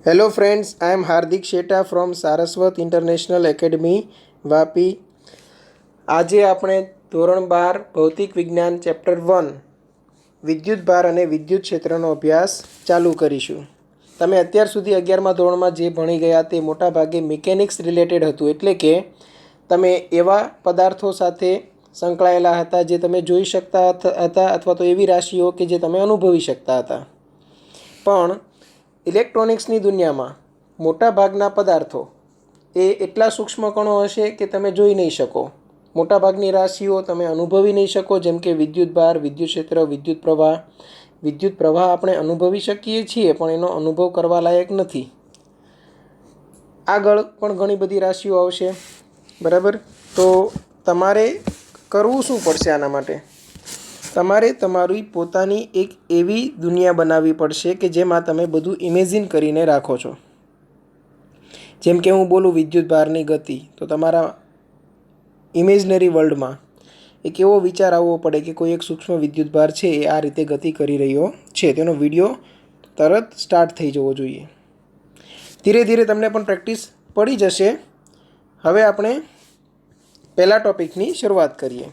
Hello friends, I am Hardik Sheta from Saraswat International Academy, Vapi. આજે આપણે ધોરણ 12 ભૌતિક વિજ્ઞાન ચેપ્ટર 1 વિદ્યુત ભાર અને વિદ્યુત ક્ષેત્રનો અભ્યાસ ચાલુ કરીશું. તમે અત્યાર સુધી 11મા ધોરણમાં જે ભણી ગયા તે મોટા ભાગે મિકેનિક્સ રિલેટેડ હતું, એટલે કે તમે એવા પદાર્થો સાથે સંકળાયેલા હતા જે તમે જોઈ શકતા હતા અથવા તો એવી રાશિઓ કે જે તમે અનુભવી શકતા હતા. પણ ઇલેક્ટ્રોનિક્સની દુનિયામાં મોટા ભાગના પદાર્થો એ એટલા સૂક્ષ્મ કણો હશે કે તમે જોઈ નહીં શકો. મોટાભાગની રાશિઓ તમે અનુભવી નહીં શકો, જેમ કે વિદ્યુત ભાર, વિદ્યુત ક્ષેત્ર, વિદ્યુત પ્રવાહ. વિદ્યુત પ્રવાહ આપણે અનુભવી શકીએ છીએ પણ એનો અનુભવ કરવા લાયક નથી. આગળ પણ ઘણી બધી રાશિઓ આવશે, બરાબર. તો તમારે કરવું શું પડશે? આના માટે તમારે તમારી પોતાની એક એવી દુનિયા બનાવવી પડશે કે જેમાં તમે બધું ઇમેજિન કરીને રાખો છો. જેમ કે હું બોલું વિદ્યુત ભારની ગતિ, તો તમારા ઇમેજનરી વર્લ્ડમાં એક એવો વિચાર આવવો પડે કે કોઈ એક સૂક્ષ્મ વિદ્યુત ભાર છે એ આ રીતે ગતિ કરી રહ્યો છે. તેનો વિડીયો તરત સ્ટાર્ટ થઈ જવો જોઈએ. ધીરે ધીરે તમને પણ પ્રેક્ટિસ પડી જશે. હવે આપણે પહેલા ટૉપિકની શરૂઆત કરીએ.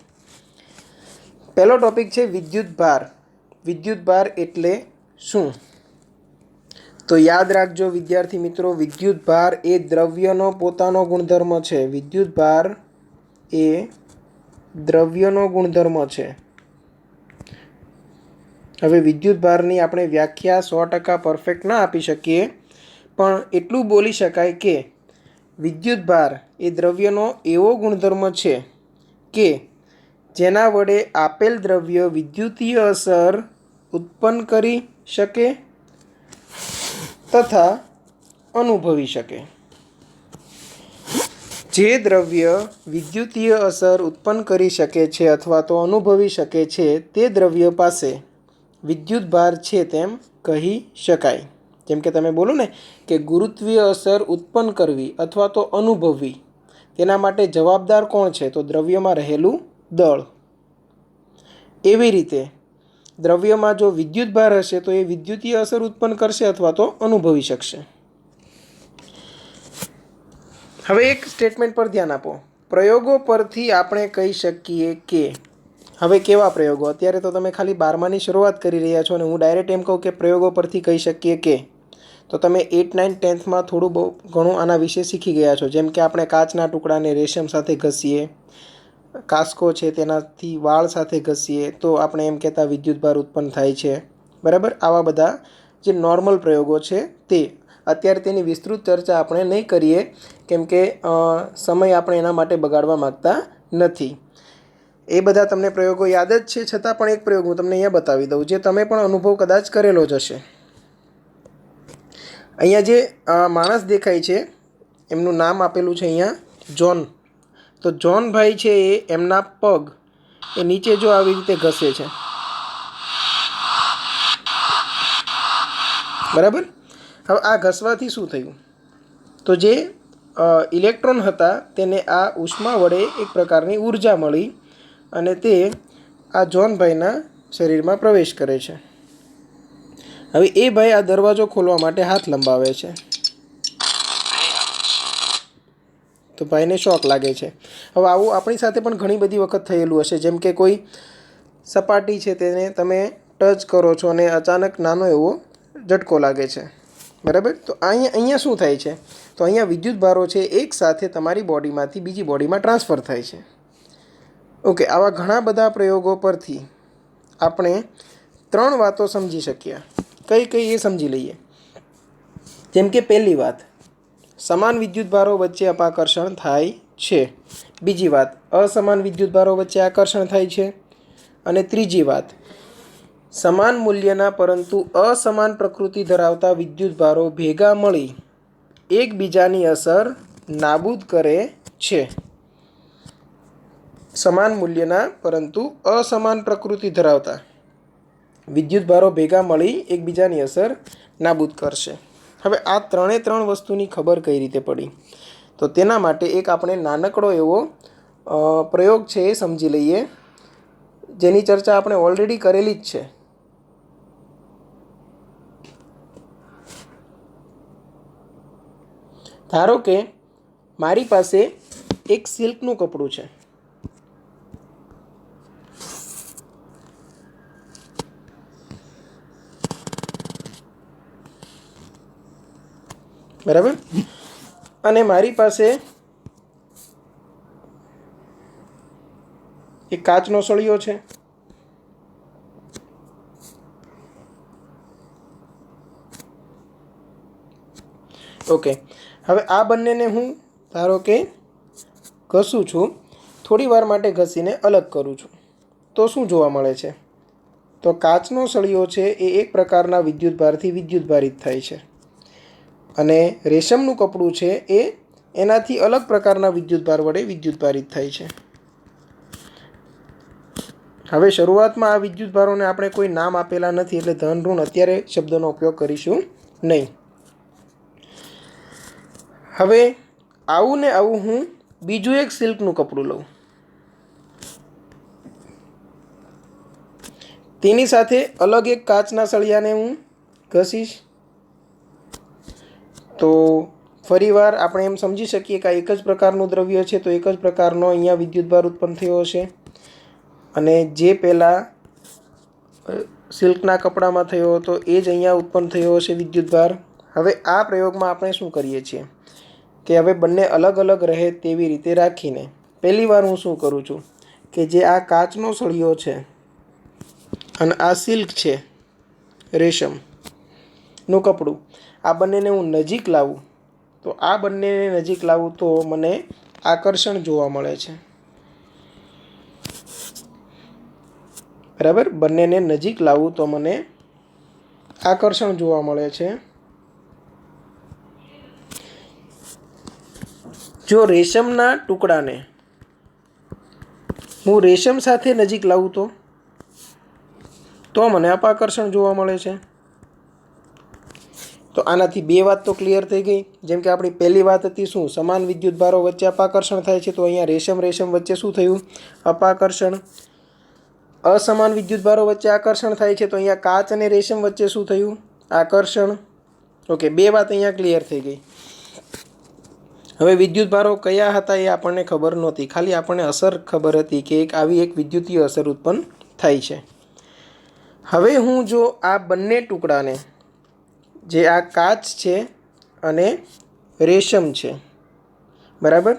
પહેલો ટૉપિક છે વિદ્યુત ભાર. વિદ્યુત ભાર એટલે શું? તો યાદ રાખજો વિદ્યાર્થી મિત્રો, વિદ્યુત ભાર એ દ્રવ્યનો પોતાનો ગુણધર્મ છે. વિદ્યુત ભાર એ દ્રવ્યનો ગુણધર્મ છે. હવે વિદ્યુત ભારની આપણે વ્યાખ્યા 100% પરફેક્ટ ના આપી શકીએ, પણ એટલું બોલી શકાય કે વિદ્યુત ભાર એ દ્રવ્યનો એવો ગુણધર્મ છે કે જેના વડે આપેલ દ્રવ્ય વિદ્યુતીય અસર ઉત્પન્ન કરી શકે તથા અનુભવી શકે. જે દ્રવ્ય વિદ્યુતીય અસર ઉત્પન્ન કરી શકે છે અથવા તો અનુભવી શકે છે તે દ્રવ્ય પાસે વિદ્યુત ભાર છે તેમ કહી શકાય. જેમ કે તમે બોલો ને કે ગુરુત્વીય અસર ઉત્પન્ન કરવી અથવા તો અનુભવવી, તેના માટે જવાબદાર કોણ છે? તો દ્રવ્યમાં રહેલું દળ. એવી રીતે દ્રવ્યમાં જો વિદ્યુત ભાર હશે તો એ વિદ્યુતીય અસર ઉત્પન્ન કરશે અથવા તો અનુભવી શકશે. હવે એક સ્ટેટમેન્ટ પર ધ્યાન આપો. પ્રયોગો પરથી આપણે કહી શકીએ કે, હવે કેવા પ્રયોગો? અત્યારે તો તમે ખાલી 12માની શરૂઆત કરી રહ્યા છો અને હું ડાયરેક્ટ એમ કહું કે પ્રયોગો પરથી કહી શકીએ કે, તો તમે 8, 9, 10થમાં થોડું બહુ ઘણું આના વિશે શીખી ગયા છો. જેમ કે આપણે કાચના ટુકડાને રેશમ સાથે ઘસીએ, કાસ્કો છે તેનાથી વાળ સાથે ઘસીએ તો આપણે એમ કહેતા વિદ્યુત ભાર ઉત્પન્ન થાય છે, બરાબર. આવા બધા જે નોર્મલ પ્રયોગો છે તે અત્યારે તેની વિસ્તૃત ચર્ચા આપણે નહીં કરીએ, કેમ કે સમય આપણે એના માટે બગાડવા માગતા નથી. એ બધા તમને પ્રયોગો યાદ જ છે, છતાં પણ એક પ્રયોગ હું તમને અહીંયા બતાવી દઉં જે તમે પણ અનુભવ કદાચ કરેલો જ હશે. અહીંયા જે માણસ દેખાય છે એમનું નામ આપેલું છે અહીંયા જોન. તો જોનભાઈ છે એ એમના પગ એ નીચે જો આવી રીતે ઘસે છે, બરાબર. હવે આ ઘસવાથી શું થયું? તો જે ઇલેક્ટ્રોન હતા તેને આ ઉષ્મા વડે એક પ્રકારની ઉર્જા મળી અને તે આ જોનભાઈના શરીરમાં પ્રવેશ કરે છે. હવે એ ભાઈ આ દરવાજો ખોલવા માટે હાથ લંબાવે છે તો ભાઈને શોક લાગે છે. હવે આવું આપણી સાથે પણ ઘણી બધી વખત થયેલું હશે. જેમ કે કોઈ સપાટી છે તેને તમે ટચ કરો છો અને અચાનક નાનો એવો ઝટકો લાગે છે, બરાબર. તો અહીંયા શું થાય છે? તો અહીંયા વિદ્યુત ભારો છે એક સાથે તમારી બોડીમાંથી બીજી બોડીમાં ટ્રાન્સફર થાય છે. ઓકે, આવા ઘણા બધા પ્રયોગો પરથી આપણે 3 વાતો સમજી શક્યા. કઈ કઈ એ સમજી લઈએ. જેમ કે પહેલી વાત, સમાન વિદ્યુત ભારો વચ્ચે અપાકર્ષણ થાય છે. બીજી વાત, અસમાન વિદ્યુત ભારો વચ્ચે આકર્ષણ થાય છે. અને ત્રીજી વાત, સમાન મૂલ્યના પરંતુ અસમાન પ્રકૃતિ ધરાવતા વિદ્યુત ભારો ભેગા મળી એકબીજાની અસર નાબૂદ કરે છે. સમાન મૂલ્યના પરંતુ અસમાન પ્રકૃતિ ધરાવતા વિદ્યુત ભારો ભેગા મળી એકબીજાની અસર નાબૂદ કરશે. હવે આ 3 વસ્તુની ખબર કઈ રીતે પડી? તો તેના માટે એક આપણે નાનકડો એવો પ્રયોગ છે એ સમજી લઈએ, જેની ચર્ચા આપણે ઓલરેડી કરેલી જ છે. ધારો કે મારી પાસે એક સિલ્કનું કપડું છે, બરાબર, અને મારી પાસે એક કાચનો સળિયો છે, ઓકે। હવે આ બંનેને હું ધારો કે ઘસું છું, થોડી વાર માટે ઘસીને અલગ કરું છું, તો શું જોવા મળે છે? તો કાચનો સળિયો છે એ એક પ્રકારના વિદ્યુતભારથી વિદ્યુતભારિત થાય છે, અને રેશમનું કપડું છે એ એનાથી અલગ પ્રકારના વિદ્યુતભાર વડે વિદ્યુતભારિત થાય છે। હવે શરૂઆતમાં આ વિદ્યુતભારોને આપણે કોઈ નામ આપેલા નથી, એટલે ધન ઋણ અત્યારે શબ્દનો ઉપયોગ કરીશું નહીં। હવે આવું ને આવું હું બીજું એક સિલ્કનું કપડું લઉં, તેની સાથે અલગ એક કાચના સળિયાને હું ઘસીશ, તો ફરીવાર આપણે એમ સમજી શકીએ કે આ એક જ પ્રકારનું દ્રવ્ય છે, તો એક જ પ્રકારનો અહીંયા વિદ્યુતભાર ઉત્પન્ન થયો હશે, અને જે પહેલાં સિલ્કના કપડામાં થયો હતો એ જ અહીંયા ઉત્પન્ન થયો હશે વિદ્યુતભાર। હવે આ પ્રયોગમાં આપણે શું કરીએ છીએ કે હવે બંને અલગ અલગ રહે તેવી રીતે રાખીને પહેલી વાર હું શું કરું છું કે જે આ કાચનો સળિયો છે અને આ સિલ્ક છે રેશમનું કપડું, આ બંનેને હું નજીક લાવું, તો આ બંનેને નજીક લાવું તો મને આકર્ષણ જોવા મળે છે, બરાબર। બંનેને નજીક લાવું તો મને આકર્ષણ જોવા મળે છે। જો રેશમના ટુકડાને હું રેશમ સાથે નજીક લાવું તો મને અપાકર્ષણ જોવા મળે છે। તો આનાથી બે વાત તો ક્લિયર થઈ ગઈ। જેમ કે આપણી પહેલી વાત હતી શું, સમાન વિદ્યુતભારો વચ્ચે અપાકર્ષણ થાય છે, તો અહીંયા રેશમ વચ્ચે શું થયું? અપાકર્ષણ। અસમાન વિદ્યુતભારો વચ્ચે આકર્ષણ થાય છે, તો અહીંયા કાચ અને રેશમ વચ્ચે શું થયું? આકર્ષણ। ઓકે, બે વાત અહીંયા ક્લિયર થઈ ગઈ। હવે વિદ્યુતભારો કયા હતા એ આપણને ખબર નહોતી, ખાલી આપણને અસર ખબર હતી કે આવી એક વિદ્યુતીય અસર ઉત્પન્ન થાય છે। હવે હું જો આ બંને ટુકડાને, જે આ કાચ છે અને રેશમ છે, બરાબર,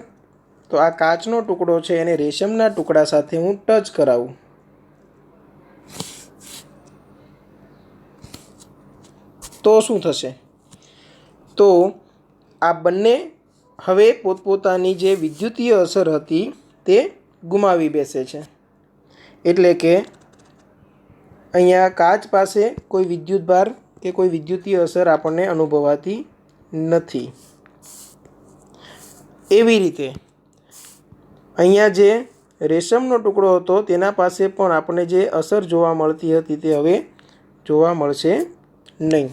તો આ કાચનો ટુકડો છે અને રેશમના ટુકડા સાથે હું ટચ કરાવું, તો શું થશે? તો આ બંને હવે પોતપોતાની જે વિદ્યુતીય અસર હતી તે ગુમાવી બેસે છે, એટલે કે અહીંયા કાચ પાસે કોઈ વિદ્યુતભાર કે કોઈ વિદ્યુતીય અસર આપણને અનુભવાતી નથી। એવી રીતે અહીંયા જે રેશમનો ટુકડો હતો તેના પાસે પણ આપણે જે અસર જોવા મળતી હતી તે હવે જોવા મળશે નહીં।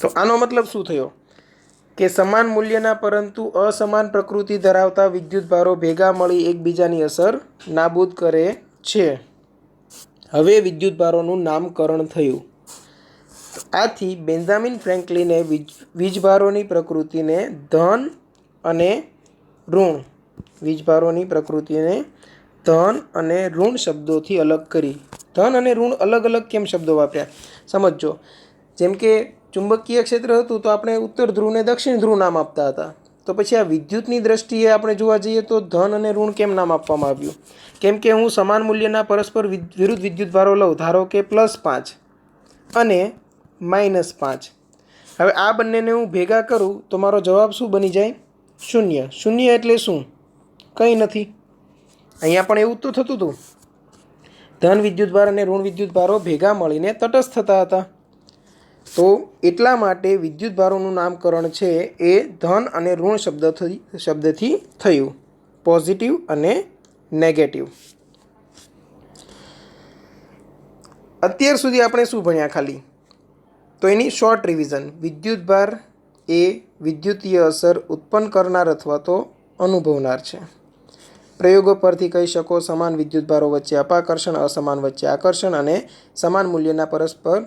તો આનો મતલબ શું થયો કે સમાન મૂલ્યના પરંતુ અસમાન પ્રકૃતિ ધરાવતા વિદ્યુતભારો ભેગા મળી એકબીજાની અસર નાબૂદ કરે છે। હવે વિદ્યુતભારોનું નામકરણ થયું। આથી બેન્જામિન ફ્રેન્કલિને વીજભારોની પ્રકૃતિને ધન અને ઋણ શબ્દોથી અલગ કરી। ધન અને ઋણ અલગ અલગ કેમ શબ્દો વાપર્યા સમજો। જેમ કે ચુંબકીય ક્ષેત્ર હતું તો આપણે ઉત્તર ધ્રુવને દક્ષિણ ધ્રુવ નામ આપતા હતા, તો પછી આ વિદ્યુતની દ્રષ્ટિએ આપણે જોવા જઈએ તો ધન અને ઋણ કેમ નામ આપવામાં આવ્યું? કેમ કે હું સમાન મૂલ્યના પરસ્પર વિરુદ્ધ વિદ્યુતભારો લઉં, ધારો કે +5 અને -5। હવે આ બંનેને હું ભેગા કરું તો મારો જવાબ શું બની જાય? 0। 0 એટલે શું? કંઈ નથી। અહીંયા પણ એવું તો થતું હતું, ધન વિદ્યુતભાર અને ઋણ વિદ્યુતભારો ભેગા મળીને તટસ્થ થતા હતા, તો એટલા માટે વિદ્યુતભારોનું નામકરણ છે એ ધન અને ઋણ શબ્દથી થયું, પોઝિટિવ અને નેગેટિવ। અત્યાર સુધી આપણે શું ભણ્યા ખાલી? તો એની શોર્ટ રિવિઝન। વિદ્યુતભાર એ વિદ્યુતીય અસર ઉત્પન્ન કરનાર અથવા તો અનુભવનાર છે। પ્રયોગો પરથી કહી શકો સમાન વિદ્યુતભારો વચ્ચે અપાકર્ષણ, અસમાન વચ્ચે આકર્ષણ, અને સમાન મૂલ્યના પરસ્પર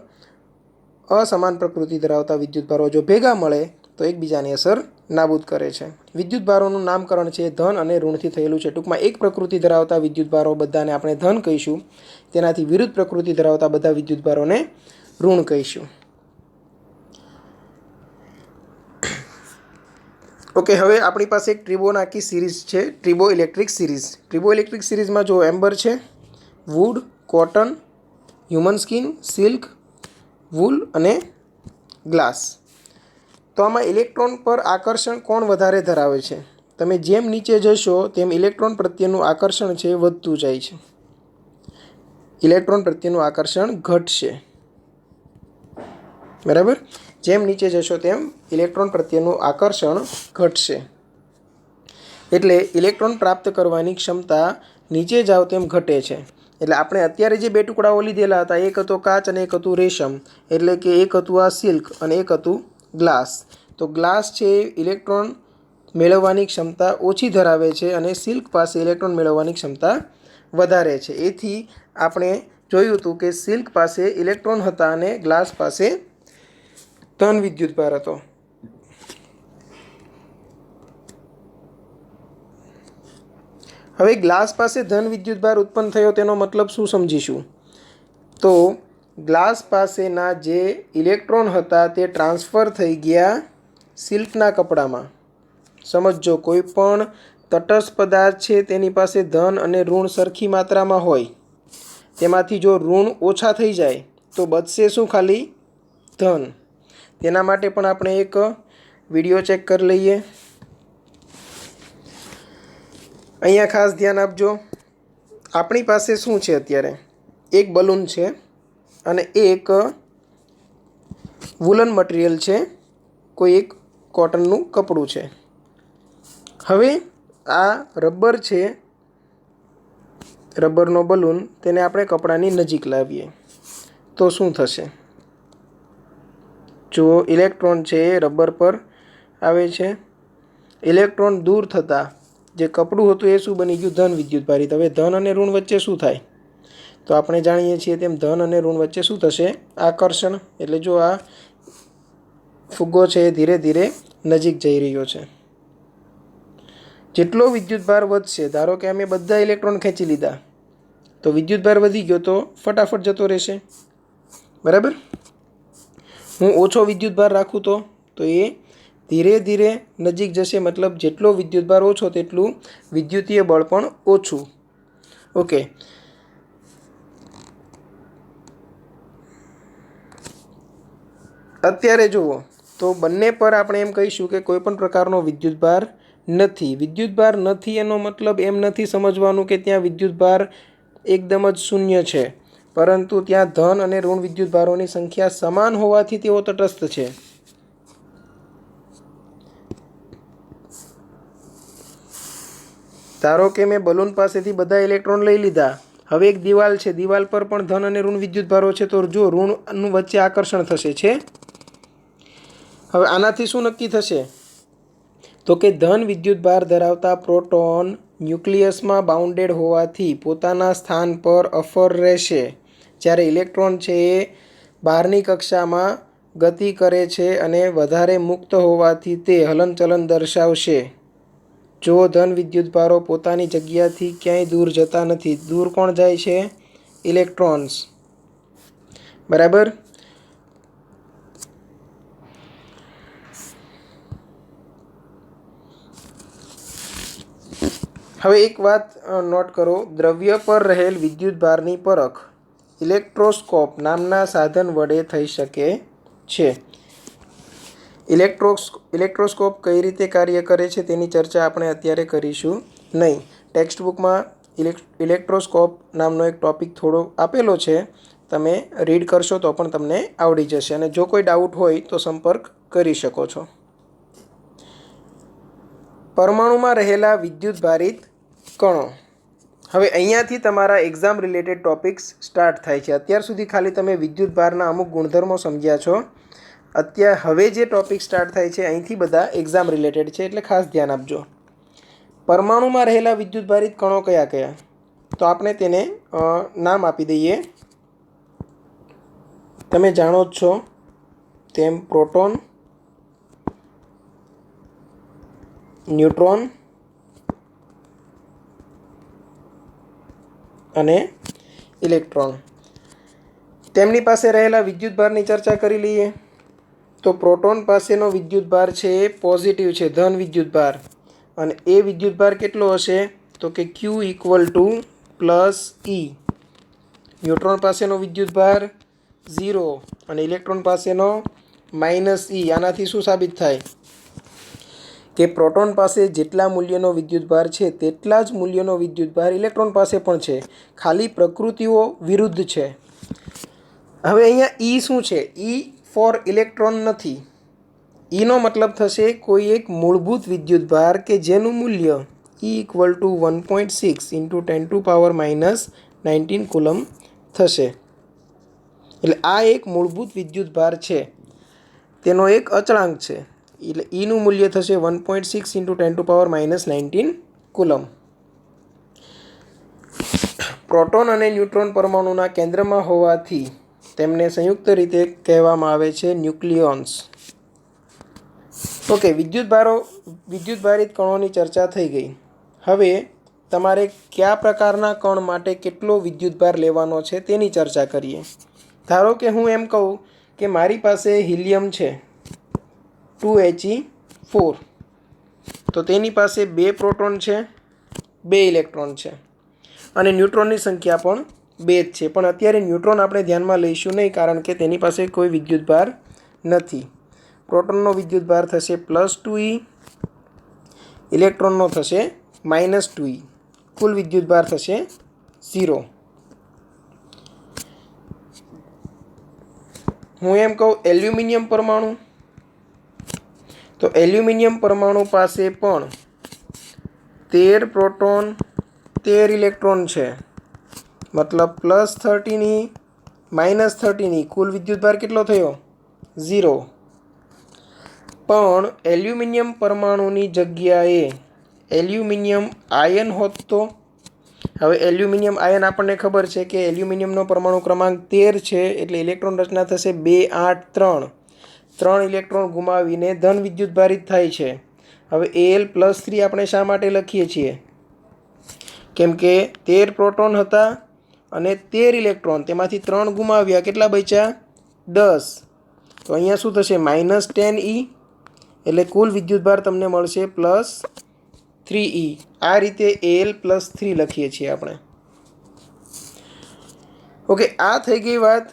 અસમાન પ્રકૃતિ ધરાવતા વિદ્યુતભારો જો ભેગા મળે તો તો એકબીજાની અસર નાબૂદ કરે છે. વિદ્યુતભારોનું નામકરણ છે ધન અને ઋણથી થયેલું છે. ટૂંકમાં એક પ્રકૃતિ ધરાવતા વિદ્યુતભારો બધાને આપણે ધન કહીશું, તેનાથી વિરુદ્ધ પ્રકૃતિ ધરાવતા બધા વિદ્યુતભારોને ઋણ કહીશું. ઓકે, હવે આપણી પાસે એક ટ્રિબોનાકી સિરીઝ છે, triboelectric series. Triboelectric સિરીઝમાં જો એમ્બર છે, wood, cotton, human skin, silk, wool અને ગ્લાસ. તો આમાં ઇલેક્ટ્રોન પર આકર્ષણ કોણ વધારે ધરાવે છે? તમે જેમ નીચે જશો તેમ ઇલેક્ટ્રોન પ્રત્યેનું આકર્ષણ છે વધતું જાય છે. ઇલેક્ટ્રોન પ્રત્યેનું આકર્ષણ ઘટશે. બરાબર? જેમ નીચે જશો તેમ ઇલેક્ટ્રોન પ્રત્યેનું આકર્ષણ ઘટશે. એટલે ઇલેક્ટ્રોન પ્રાપ્ત કરવાની ક્ષમતા નીચે જાવ તેમ ઘટે છે. એટલે આપણે અત્યારે જે બે ટુકડાઓ લીધેલા હતા, એક હતો કાચ અને એક હતું રેશમ, એટલે કે એક હતું આ સિલ્ક અને એક હતું ગ્લાસ. તો ગ્લાસ છે ઇલેક્ટ્રોન મેળવવાની ક્ષમતા ઓછી ધરાવે છે અને સિલ્ક પાસે ઇલેક્ટ્રોન મેળવવાની ક્ષમતા વધારે છે. એથી આપણે જોયું હતું કે સિલ્ક પાસે ઇલેક્ટ્રોન હતા અને ગ્લાસ પાસે ધન વિદ્યુતભાર હતો. હવે ગ્લાસ પાસે ધન વિદ્યુતભાર ઉત્પન્ન થયો તેનો મતલબ શું સમજીશું? તો ગ્લાસ પાસેના જે ઇલેક્ટ્રોન હતા તે ટ્રાન્સફર થઈ ગયા સિલ્કના કપડામાં. સમજો, કોઈ પણ તટસ્થ પદાર્થ છે તેની પાસે ધન અને ઋણ સરખી માત્રામાં હોય, તેમાંથી જો ઋણ ઓછા થઈ જાય તો બચશે શું? ખાલી ધન. તેના માટે પણ આપણે એક વિડીયો ચેક કરી લઈએ. અહીંયા ખાસ ધ્યાન આપજો. આપણી પાસે શું છે અત્યારે? એક બલૂન છે અને એક વુલન મટીરિયલ છે, કોઈ એક કોટનનું કપડું છે. હવે આ રબર છે, રબરનો બલૂન, તેને આપણે કપડાની નજીક લાવીએ તો શું થશે? જો ઇલેક્ટ્રોન છે એ રબર પર આવે છે. ઇલેક્ટ્રોન દૂર થતાં જે કપડું હતું એ શું બની ગયું? ધન વિદ્યુતભારિત. હવે ધન અને ઋણ વચ્ચે શું થાય? તો આપણે જાણીએ છીએ તેમ ધન અને ઋણ વચ્ચે શું થશે? આકર્ષણ. એટલે જો આ ફુગ્ગો છે એ ધીરે ધીરે નજીક જઈ રહ્યો છે. જેટલો વિદ્યુતભાર વધશે, ધારો કે અમે બધા ઇલેક્ટ્રોન ખેંચી લીધા, તો વિદ્યુતભાર વધી ગયો તો ફટાફટ જતો રહેશે. બરાબર? હું ઓછો વિદ્યુતભાર રાખું તો એ ધીરે ધીરે નજીક જશે. મતલબ જેટલો વિદ્યુતભાર ઓછો તેટલું વિદ્યુતીય બળ પણ ઓછું. ઓકે, અત્યારે જુઓ તો બંને પર આપણે એમ કહીશું કે કોઈ પણ પ્રકારનો વિદ્યુતભાર નથી. વિદ્યુતભાર નથી એનો મતલબ એમ નથી સમજવાનું કે ત્યાં વિદ્યુતભાર એકદમ જ શૂન્ય છે, પરંતુ ત્યાં ધન અને ઋણ વિદ્યુતભારોની સંખ્યા સમાન હોવાથી તેઓ તટસ્થ છે. ધારો કે મેં બલૂન પાસેથી બધા ઇલેક્ટ્રોન લઈ લીધા. હવે એક દિવાલ છે, દિવાલ પર પણ ધન અને ઋણ વિદ્યુતભારો છે, તો જો ઋણનું વચ્ચે આકર્ષણ થશે છે. હવે આનાથી શું નક્કી થશે? તો કે ધન વિદ્યુતભાર ધરાવતા પ્રોટોન ન્યુક્લિયસમાં બાઉન્ડેડ હોવાથી પોતાના સ્થાન પર અફર રહેશે, જ્યારે ઇલેક્ટ્રોન છે એ બહારની કક્ષામાં ગતિ કરે છે અને વધારે મુક્ત હોવાથી તે હલનચલન દર્શાવશે. જો ધન વિદ્યુતભારો પોતાની જગ્યાથી ક્યાંય દૂર જતા નથી. દૂર કોણ જાય છે? ઇલેક્ટ્રોન્સ. બરાબર? હવે એક વાત નોટ કરો. દ્રવ્ય પર રહેલ વિદ્યુતભારની પરખ ઇલેક્ટ્રોસ્કોપ નામના સાધન વડે થઈ શકે છે. ઇલેક્ટ્રોસ્કોપ કઈ રીતે કાર્ય કરે છે તેની ચર્ચા આપણે અત્યારે કરીશું નહીં. ટેક્સ્ટ બુકમાં ઇલેક્ટ્રોસ્કોપ નામનો એક ટૉપિક થોડો આપેલો છે, તમે રીડ કરશો તો પણ તમને આવડી જશે. અને જો કોઈ ડાઉટ હોય તો સંપર્ક કરી શકો છો. પરમાણુમાં રહેલા વિદ્યુતભારિત કણો. હવે અહીંયાથી તમારા એક્ઝામ રિલેટેડ ટોપિક્સ સ્ટાર્ટ થાય છે. અત્યાર સુધી ખાલી તમે વિદ્યુતભારના અમુક ગુણધર્મો સમજ્યા છો. હવે જે ટોપિક સ્ટાર્ટ થાય છે અહીંથી બધા એક્ઝામ રિલેટેડ છે, એટલે ખાસ ધ્યાન આપજો. પરમાણુમાં રહેલા વિદ્યુતભારિત કણો કયા કયા? તો આપણે તેને નામ આપી દઈએ. તમે જાણો જ છો તેમ પ્રોટોન, ન્યુટ્રોન અને ઇલેક્ટ્રોન. તેમની પાસે રહેલા વિદ્યુતભારની ચર્ચા કરી લઈએ. તો પ્રોટોન પાસેનો વિદ્યુતભાર છે એ પોઝિટિવ છે, ધન વિદ્યુતભાર. અને એ વિદ્યુતભાર કેટલો હશે? તો કે Q = E. ન્યુટ્રોન પાસેનો વિદ્યુતભાર 0 અને ઇલેક્ટ્રોન પાસેનો -E. આનાથી શું સાબિત થાય? કે પ્રોટોન પાસે જેટલા મૂલ્યનો વિદ્યુતભાર છે તેટલા જ મૂલ્યનો વિદ્યુતભાર ઇલેક્ટ્રોન પાસે પણ છે, ખાલી પ્રકૃતિઓ વિરુદ્ધ છે. હવે અહીંયા E શું છે? E ફોર ઇલેક્ટ્રોન નથી. ઈનો મતલબ થશે કોઈ એક મૂળભૂત વિદ્યુતભાર કે જેનું મૂલ્ય E = 1.6 × 10⁻⁻19 કુલમ થશે. એટલે આ એક મૂળભૂત વિદ્યુતભાર છે, તેનો એક અચળાંક છે. એટલે ઈનું મૂલ્ય થશે 1.6 × 10⁻⁻19 કુલમ. પ્રોટોન અને ન્યુટ્રોન પરમાણુના કેન્દ્રમાં હોવાથી તેમને સંયુક્ત રીતે કહેવામાં આવે છે ન્યુક્લિયોન્સ. ઓકે, વિદ્યુતભારિત કણોની ચર્ચા થઈ ગઈ. હવે તમારે કયા પ્રકારના કણ માટે કેટલો વિદ્યુતભાર લેવાનો છે તેની ચર્ચા કરીએ. ધારો કે હું એમ કહું કે મારી પાસે હિલિયમ છે 2He4, તો તેની પાસે 2 પ્રોટોન છે, 2 ઇલેક્ટ્રોન છે અને ન્યુટ્રોનની સંખ્યા પણ 2 જ છે. પણ અત્યારે ન્યુટ્રોન આપણે ધ્યાનમાં લઈશું નહીં, કારણ કે તેની પાસે કોઈ વિદ્યુતભાર નથી. પ્રોટોનનો વિદ્યુતભાર થશે +2E, ઇલેક્ટ્રોનનો થશે -2E. કુલ વિદ્યુતભાર થશે 0. હું એમ કહું એલ્યુમિનિયમ પરમાણુ, તો એલ્યુમિનિયમ પરમાણુ પાસે પણ 13 પ્રોટોન 13 ઇલેક્ટ્રોન છે, મતલબ +13E -13E. કુલ વિદ્યુતભાર કેટલો થયો? 0. પણ એલ્યુમિનિયમ પરમાણુની જગ્યાએ એલ્યુમિનિયમ આયન હોત તો? હવે એલ્યુમિનિયમ આયન આપણને ખબર છે કે એલ્યુમિનિયમનો પરમાણુ ક્રમાંક 13 છે, એટલે ઇલેક્ટ્રોન રચના થશે 2 8 3. 3 ઇલેક્ટ્રોન ગુમાવીને ધન વિદ્યુતભારિત થાય છે. હવે Al+3 આપણે શા માટે લખીએ છીએ? કેમ કે 13 પ્રોટોન હતા અને 13 ઇલેક્ટ્રોન, તેમાંથી 3 ગુમાવ્યા, કેટલા બચ્યા? 10. તો અહીંયા શું થશે? -10E. એટલે કુલ વિદ્યુતભાર તમને મળશે +3E. આ રીતે Al+3 લખીએ છીએ આપણે. ઓકે, આ થઈ ગઈ વાત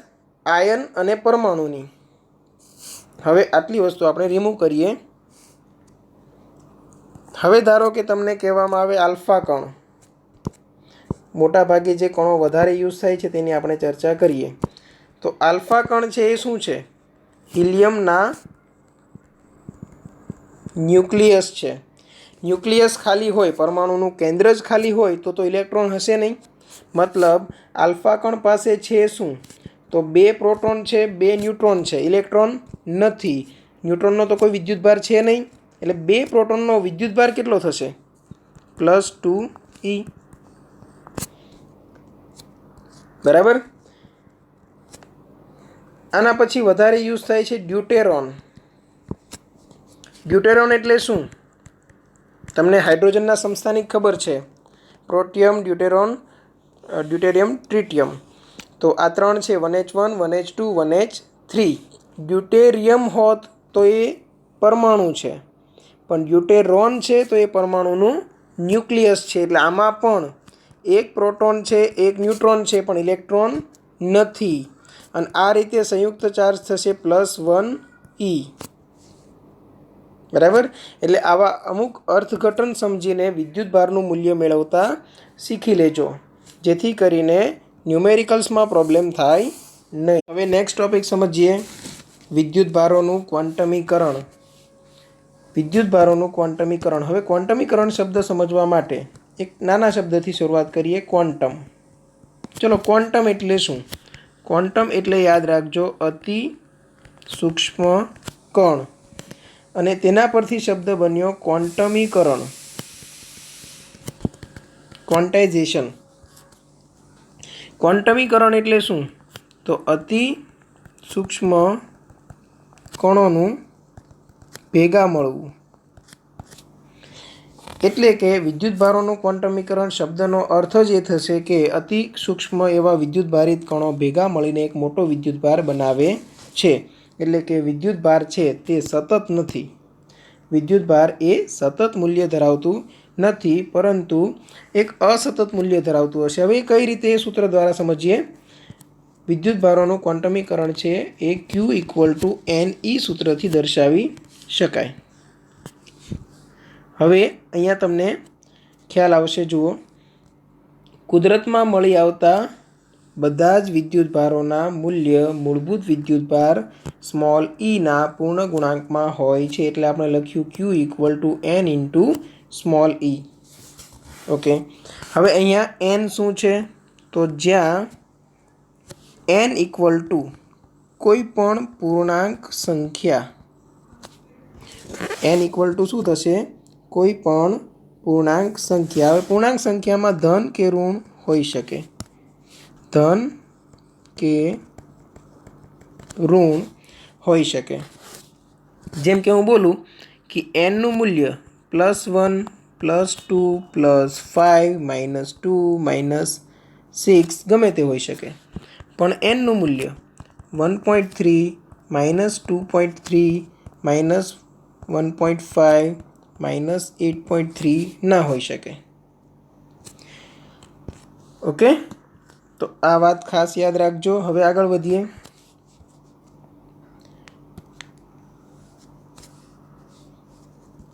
આયન અને પરમાણુની. હવે આટલી વસ્તુ આપણે રિમૂવ કરીએ. હવે ધારો કે તમને કહેવામાં આવે આલ્ફા કણ. મોટા ભાગે જે કણો વધારે યુઝ થાય છે તેની આપણે ચર્ચા કરીએ. તો આલ્ફા કણ છે એ શું છે? હિલિયમના ન્યુક્લિયસ છે. ન્યુક્લિયસ ખાલી હોય, પરમાણુનું કેન્દ્ર જ ખાલી હોય તો ઇલેક્ટ્રોન હશે નહીં. મતલબ આલ્ફા કણ પાસે છે શું? તો 2 પ્રોટોન છે, 2 ન્યુટ્રોન છે, ઇલેક્ટ્રોન નથી. ન્યુટ્રોનનો તો કોઈ વિદ્યુતભાર છે નહીં, એટલે 2 પ્રોટોનનો વિદ્યુતભાર કેટલો થશે? +2E. બરાબર. આના પછી વધારે યુઝ થાય છે ડ્યુટેરોન. ડ્યુટેરોન એટલે શું? તમને હાઇડ્રોજનના સમસ્થાનિક ખબર છે, પ્રોટિયમ, ડ્યુટેરિયમ, ટ્રિટિયમ. તો આ 3 છે, 1H1 1H2 1H3. ડ્યુટેરિયમ હોત તો એ પરમાણુ છે, પણ ડ્યુટેરોન છે તો એ પરમાણુનું ન્યુક્લિયસ છે. એટલે આમાં પણ 1 પ્રોટોન છે, 1 ન્યુટ્રોન છે, પણ ઇલેક્ટ્રોન નથી. અને આ રીતે સંયુક્ત ચાર્જ થશે +1E. બરાબર. એટલે આવા અમુક અર્થઘટન સમજીને વિદ્યુતભારનું મૂલ્ય મેળવતા શીખી લેજો, જેથી કરીને ન્યુમેરિકલ્સમાં પ્રોબ્લેમ થાય નહીં. હવે નેક્સ્ટ ટોપિક સમજીએ, વિદ્યુતભારોનું ક્વોન્ટમીકરણ. વિદ્યુતભારોનું ક્વોન્ટમીકરણ. હવે ક્વોન્ટમીકરણ શબ્દ સમજવા માટે એક નાના શબ્દથી શરૂઆત કરીએ, ક્વોન્ટમ. ચલો, ક્વોન્ટમ એટલે શું? ક્વોન્ટમ એટલે યાદ રાખજો અતિ સૂક્ષ્મ કણ, અને તેના પરથી શબ્દ બન્યો ક્વોન્ટમીકરણ, ક્વોન્ટાઇઝેશન. ક્વોન્ટમીકરણ એટલે શું? તો અતિ સૂક્ષ્મ કણોનું ભેગા મળવું. એટલે કે વિદ્યુતભારોનું ક્વોન્ટમીકરણ શબ્દનો અર્થ જ એ થશે કે અતિ સૂક્ષ્મ એવા વિદ્યુતભારિત કણો ભેગા મળીને એક મોટો વિદ્યુતભાર બનાવે છે. એટલે કે વિદ્યુતભાર છે તે સતત નથી. વિદ્યુતભાર એ સતત મૂલ્ય ધરાવતું નથી, પરંતુ એક અસતત મૂલ્ય ધરાવતું હશે. હવે કઈ રીતે એ સૂત્ર દ્વારા સમજીએ. વિદ્યુતભારોનું ક્વોન્ટમીકરણ છે એ Q = NE સૂત્રથી દર્શાવી શકાય. હવે અહીંયા તમને ખ્યાલ આવશે. જુઓ, કુદરતમાં મળી આવતા બધા જ વિદ્યુતભારોના મૂલ્ય મૂળભૂત વિદ્યુતભાર સ્મોલ e ના પૂર્ણ ગુણાંકમાં હોય છે. એટલે આપણે લખ્યું Q = N × small e. Okay, હવે અહીંયા n શું છે? તો જ્યાં n = કોઈ પણ પૂર્ણાંક સંખ્યા, n = શું થશે? કોઈ પણ પૂર્ણાંક સંખ્યા. હવે પૂર્ણાંક સંખ્યામાં ધન કે ઋણ હોઈ શકે. ધન કે ઋણ હોઈ શકે. જેમ કે હું બોલું કે n નું મૂલ્ય +1 +2 +5 -2 -6 ગમે તે હોઈ શકે. પણ n નું મૂલ્ય 1.3 -2.3 -1.5 -8.3 ના હોઈ શકે. ઓકે, તો આ વાત ખાસ યાદ રાખજો. હવે આગળ વધીએ.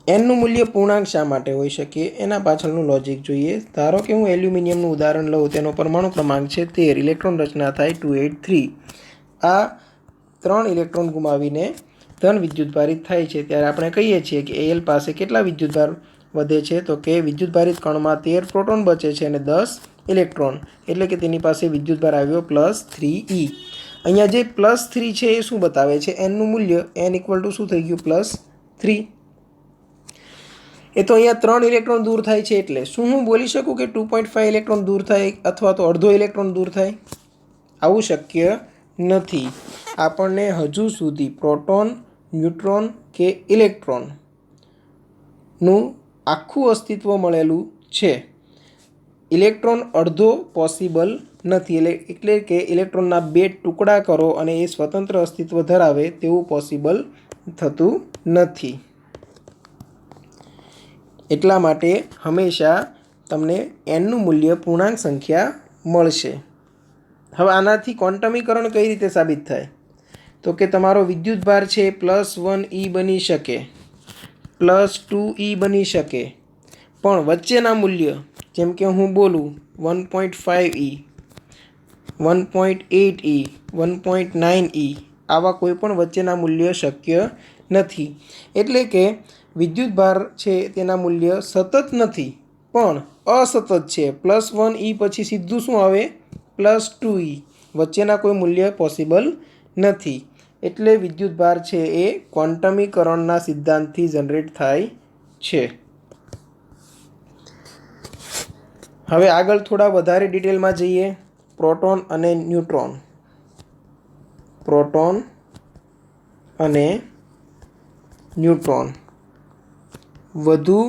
એનનું મૂલ્ય પૂર્ણાંક શા માટે હોઈ શકે એના પાછળનું લોજિક જોઈએ. ધારો કે હું એલ્યુમિનિયમનું ઉદાહરણ લઉં. તેનો પરમાણુ ક્રમાંક છે 13. ઇલેક્ટ્રોન રચના થાય 283. આ 3 ઇલેક્ટ્રોન ગુમાવીને ધન વિદ્યુતભારિત થાય છે. ત્યારે આપણે કહીએ છીએ કે Al પાસે કેટલા વિદ્યુતભાર વધે છે? તો કે વિદ્યુતભારિત કણમાં 13 પ્રોટોન બચે છે અને 10 ઇલેક્ટ્રોન. એટલે કે તેની પાસે વિદ્યુતભાર આવ્યો +3e. અહીંયા જે +3 છે એ શું બતાવે છે? એનનું મૂલ્ય n = શું થઈ ગયું? +3. એ તો અહીંયા 3 ઇલેક્ટ્રોન દૂર થાય છે. એટલે શું હું બોલી શકું કે 2.5 ઇલેક્ટ્રોન દૂર થાય અથવા તો અડધો ઇલેક્ટ્રોન દૂર થાય? આવું શક્ય નથી. આપણને હજુ સુધી પ્રોટોન, ન્યુટ્રોન કે ઇલેક્ટ્રોનનું આખું અસ્તિત્વ મળેલું છે. ઇલેક્ટ્રોન અડધો પોસિબલ નથી. એટલે કે ઇલેક્ટ્રોનના 2 ટુકડા કરો અને એ સ્વતંત્ર અસ્તિત્વ ધરાવે તેવું પોસિબલ થતું નથી. એટલા માટે હંમેશા તમને nનું મૂલ્ય પૂર્ણાંક સંખ્યા મળશે. હવે આનાથી ક્વોન્ટમીકરણ કઈ રીતે સાબિત થાય? તો કે તમારો વિદ્યુતભાર છે +1e બની શકે, +2e બની શકે, પણ વચ્ચેના મૂલ્ય જેમ કે હું બોલું 1.5e, 1.8e, 1.9e આવા કોઈ પણ વચ્ચેના મૂલ્ય શક્ય નથી. એટલે કે વિદ્યુતભાર છે તેના મૂલ્ય સતત નથી પણ અસતત છે. +1e પછી સીધું શું આવે? +2e. વચ્ચેના કોઈ મૂલ્ય પોસિબલ નથી. એટલે વિદ્યુતભાર છે એ ક્વોન્ટમીકરણના સિદ્ધાંતથી જનરેટ થાય છે. હવે આગળ થોડા વધારે ડિટેલમાં જઈએ. પ્રોટોન અને ન્યુટ્રોન. પ્રોટોન અને ન્યુટ્રોન વધુ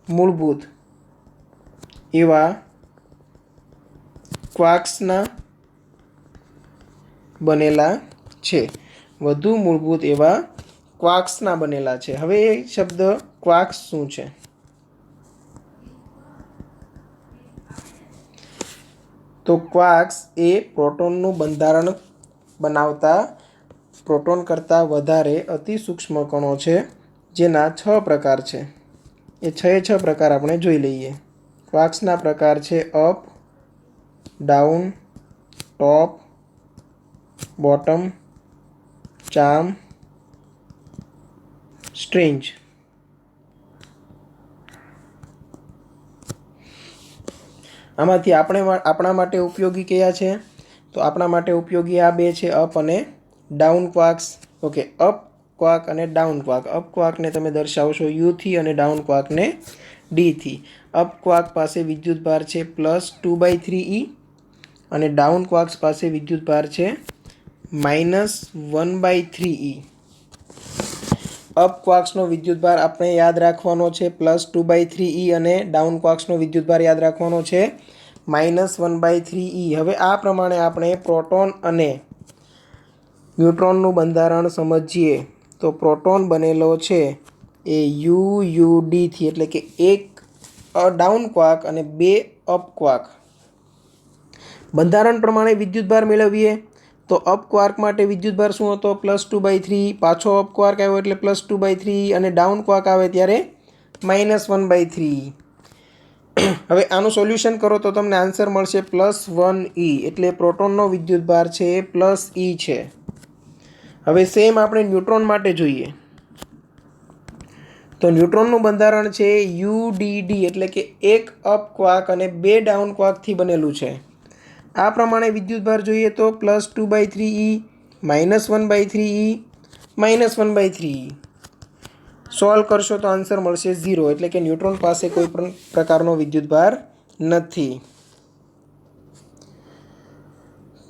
મૂળભૂત એવા ક્વાર્ક્સના બનેલા છે. વધુ મૂળભૂત એવા ક્વાર્ક્સના બનેલા છે. હવે એ શબ્દ ક્વાર્ક્સ શું છે? તો ક્વાર્ક્સ એ પ્રોટોનનું બંધારણ બનાવતા પ્રોટોન કરતાં વધારે અતિ સૂક્ષ્મ કણો છે, જેના 6 પ્રકાર છે. એ 6 પ્રકાર આપણે જોઈ લઈએ. ક્વાર્ક્સના પ્રકાર છે અપ, ડાઉન, ટોપ, બોટમ, ચાર્મ, સ્ટ્રેન્જ. આમાંથી આપણા માટે ઉપયોગી કયા છે? તો આપણા માટે ઉપયોગી આ 2 છે, અપ અને down quarks. Okay, up quark અને ડાઉન ક્વાર્ક. અપ ક્વાર્કને તમે દર્શાવશો U થી અને ડાઉન ક્વાર્કને D થી. અપ ક્વાર્ક પાસે વિદ્યુતભાર છે +2/3e અને ડાઉન ક્વાર્ક્સ પાસે વિદ્યુતભાર છે -1/3e. અપ ક્વાર્ક્સનો વિદ્યુતભાર આપણે યાદ રાખવાનો છે +2/3e અને ડાઉન ક્વાર્ક્સનો વિદ્યુતભાર યાદ રાખવાનો છે -1/3e. હવે આ પ્રમાણે આપણે પ્રોટોન અને ન્યુટ્રોનનું બંધારણ સમજીએ તો પ્રોટોન બનેલો છે એ UUDથી, એટલે કે એક ડાઉન ક્વાર્ક અને 2 અપ ક્વાર્ક. બંધારણ પ્રમાણે વિદ્યુતભાર મેળવીએ તો અપ ક્વાર્ક માટે વિદ્યુતભાર શું હતો? +2/3. પાછો અપ ક્વાર્ક આવ્યો એટલે +2/3 અને ડાઉન ક્વાર્ક આવે ત્યારે -1/3. હવે આનું સોલ્યુશન કરો તો તમને આન્સર મળશે +1e, એટલે પ્રોટોનનો વિદ્યુતભાર છે એ +e છે. હવે સેમ આપણે ન્યુટ્રોન માટે જોઈએ તો ન્યુટ્રોનનું બંધારણ છે UDD, એટલે કે એક અપ ક્વાર્ક અને 2 ડાઉન ક્વાર્કથી બનેલું છે. આ પ્રમાણે વિદ્યુતભાર જોઈએ તો +2/3e, -1/3e, -1/3e. સોલ્વ કરશો તો આન્સર મળશે 0, એટલે કે ન્યુટ્રોન પાસે કોઈ પણ પ્રકારનો વિદ્યુતભાર નથી.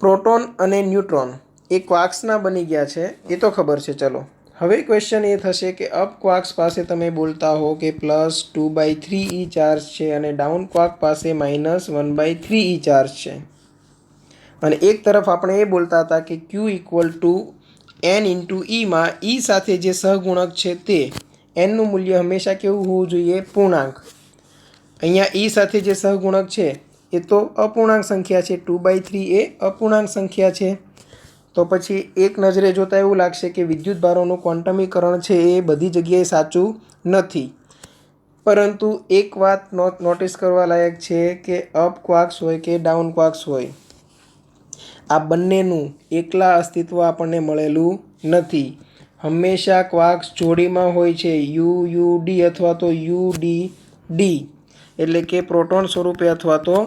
પ્રોટોન અને ન્યુટ્રોન એ ક્વાર્ક્સના બની ગયા છે એ તો ખબર છે. ચલો હવે ક્વેશ્ચન એ થશે કે અપ ક્વાર્ક્સ પાસે તમે બોલતા હો કે +2/3e ચાર્જ છે અને ડાઉન ક્વાર્ક પાસે -1/3e ચાર્જ છે, અને એક તરફ આપણે એ બોલતા હતા કે Q = N × E માં E સાથે જે સહગુણક છે તે Nનું મૂલ્ય હંમેશા કેવું હોવું જોઈએ? પૂર્ણાંક. અહીંયા E સાથે જે સહગુણક છે એ તો અપૂર્ણાંક સંખ્યા છે, 2/3 એ અપૂર્ણાંક સંખ્યા છે. તો પછી એક નજરે જોતાં એવું લાગશે કે વિદ્યુતભારોનું ક્વોન્ટમીકરણ છે એ બધી જગ્યાએ સાચું નથી. પરંતુ એક વાત નોટિસ કરવા લાયક છે કે અપ ક્વાર્ક્સ હોય કે ડાઉન ક્વાર્ક્સ હોય, આ બંનેનું એકલા અસ્તિત્વ આપણને મળેલું નથી. હંમેશા ક્વાર્ક્સ જોડીમાં હોય છે, UUD અથવા તો UDD, એટલે કે પ્રોટોન સ્વરૂપે અથવા તો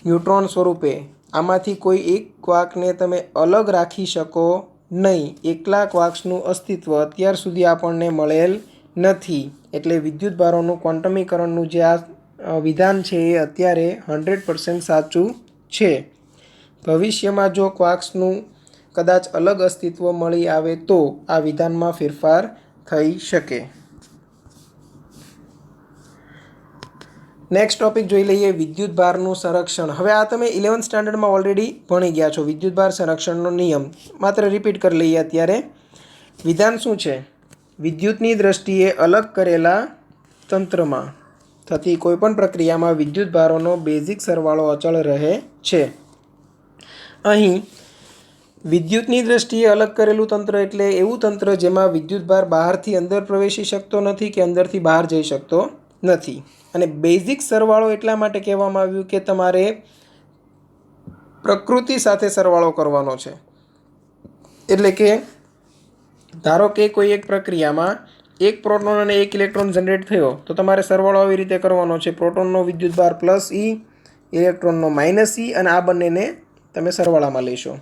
ન્યુટ્રોન સ્વરૂપે. આમાંથી કોઈ એક ક્વાર્કને તમે અલગ રાખી શકો નહીં. એકલા ક્વાર્ક્સનું અસ્તિત્વ અત્યાર સુધી આપણને મળેલ નથી. એટલે વિદ્યુતભારોનું ક્વોન્ટમીકરણનું જે આ વિધાન છે એ અત્યારે 100% સાચું છે. ભવિષ્યમાં જો ક્વાર્ક્સનું કદાચ અલગ અસ્તિત્વ મળી આવે તો આ વિધાનમાં ફેરફાર થઈ શકે. નેક્સ્ટ ટોપિક જોઈ લઈએ, વિદ્યુતભારનું સંરક્ષણ. હવે આ તમે 11th સ્ટાન્ડર્ડમાં ઓલરેડી ભણી ગયા છો, વિદ્યુતભાર સંરક્ષણનો નિયમ. માત્ર રિપીટ કરી લઈએ અત્યારે. વિધાન શું છે? વિદ્યુતની દ્રષ્ટિએ અલગ કરેલા તંત્રમાં થતી કોઈપણ પ્રક્રિયામાં વિદ્યુતભારોનો બેઝિક સરવાળો અચળ રહે છે. અહીં વિદ્યુતની દ્રષ્ટિએ અલગ કરેલું તંત્ર એટલે એવું તંત્ર જેમાં વિદ્યુતભાર બહારથી અંદર પ્રવેશી શકતો નથી કે અંદરથી બહાર જઈ શકતો નથી. અને બેઝિક સરવાળો એટલા માટે કહેવામાં આવ્યું કે તમારે પ્રકૃતિ સાથે સરવાળો કરવાનો છે. એટલે કે ધારો કે કોઈ એક પ્રક્રિયામાં એક પ્રોટોન અને એક ઇલેક્ટ્રોન જનરેટ થયો તો તમારે સરવાળો આવી રીતે કરવાનો છે. પ્રોટોનનો વિદ્યુતભાર +E, ઇલેક્ટ્રોનનો -E, અને આ બંનેને તમે સરવાળામાં લેશો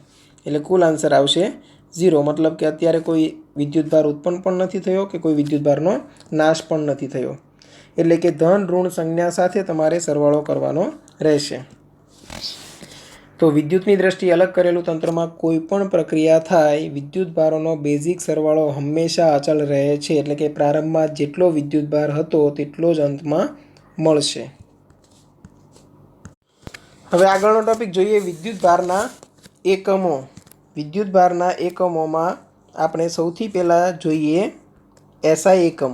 એટલે કુલ આન્સર આવશે 0. મતલબ કે અત્યારે કોઈ વિદ્યુતભાર ઉત્પન્ન પણ નથી થયો કે કોઈ વિદ્યુતભારનો નાશ પણ નથી થયો. એટલે કે ધન ઋણ સંજ્ઞા સાથે તમારે સરવાળો કરવાનો રહેશે. તો વિદ્યુતની દ્રષ્ટિએ અલગ કરેલું તંત્રમાં કોઈ પણ પ્રક્રિયા થાય, વિદ્યુતભારોનો બેઝિક સરવાળો હંમેશા અચળ રહે છે. એટલે કે પ્રારંભમાં જેટલો વિદ્યુતભાર હતો તેટલો જ અંતમાં મળશે. હવે આગળનો ટોપિક જોઈએ, વિદ્યુતભારના એકમો. વિદ્યુતભારના એકમોમાં આપણે સૌથી પહેલાં જોઈએ SI એકમ.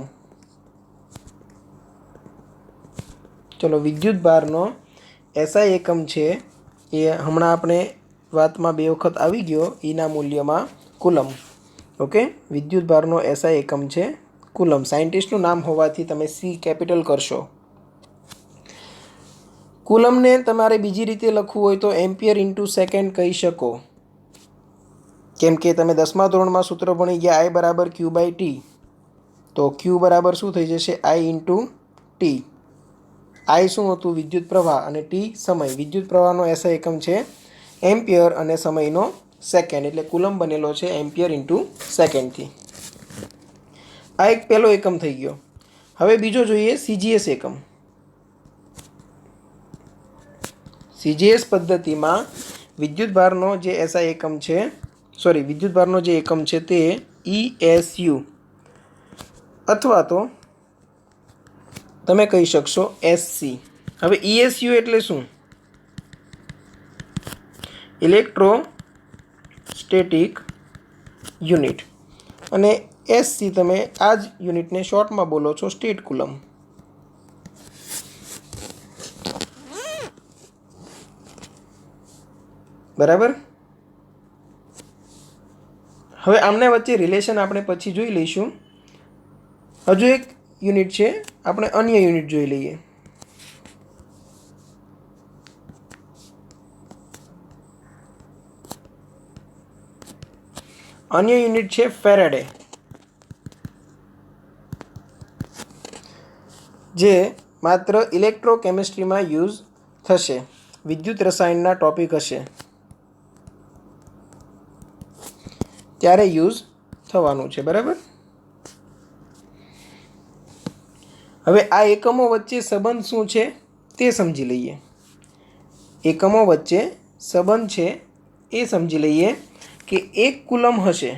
ચલો, વિદ્યુતભારનો SI એકમ છે એ હમણાં આપણે વાતમાં 2 વખત આવી ગયો, એના મૂલ્યમાં કુલમ. ઓકે, વિદ્યુતભારનો SI એકમ છે કુલમ. સાયન્ટિસ્ટનું નામ હોવાથી તમે C કેપિટલ કરશો. કુલમને તમારે બીજી રીતે લખવું હોય તો એમ્પિયર × સેકન્ડ કહી શકો. કેમ કે તમે 10મા ધોરણમાં સૂત્ર ભણી ગયા I = Q/T. તો Q બરાબર શું થઈ જશે? I × T. I શું હતું? વિદ્યુત પ્રવાહ, અને T સમય. વિદ્યુત પ્રવાહનો SI એકમ છે એમ્પિયર અને સમયનો સેકન્ડ. એટલે કુલમ બનેલો છે એમ્પિયર × સેકન્ડથી. આ એક પહેલો એકમ થઈ ગયો. હવે બીજો જોઈએ CGS એકમ. CGS પદ્ધતિમાં વિદ્યુતભારનો જે SI એકમ છે, વિદ્યુતભારનો જે એકમ છે તે ESU. અથવા તો તમે કહી શકશો SC. હવે ESU એટલે શું? Electrostatic unit. અને SC તમે આ જ યુનિટને શોર્ટમાં બોલો છો સ્ટેટ કુલમ. બરાબર. હવે આમને વચ્ચે રિલેશન આપણે પછી જોઈ લઈશું. હજુ એક યુનિટ છે, આપણે અન્ય યુનિટ જોઈ લઈએ. અન્ય યુનિટ છે ફેરાડે, જે માત્ર ઇલેક્ટ્રોકેમિસ્ટ્રીમાં યુઝ થશે, વિદ્યુત રસાયણના ટોપિક હશે ત્યારે યુઝ થવાનું છે. બરાબર. હવે આ એકમો વચ્ચે સંબંધ શું છે તે સમજી લઈએ. એકમો વચ્ચે સંબંધ છે એ સમજી લઈએ કે 1 કુલમ હશે.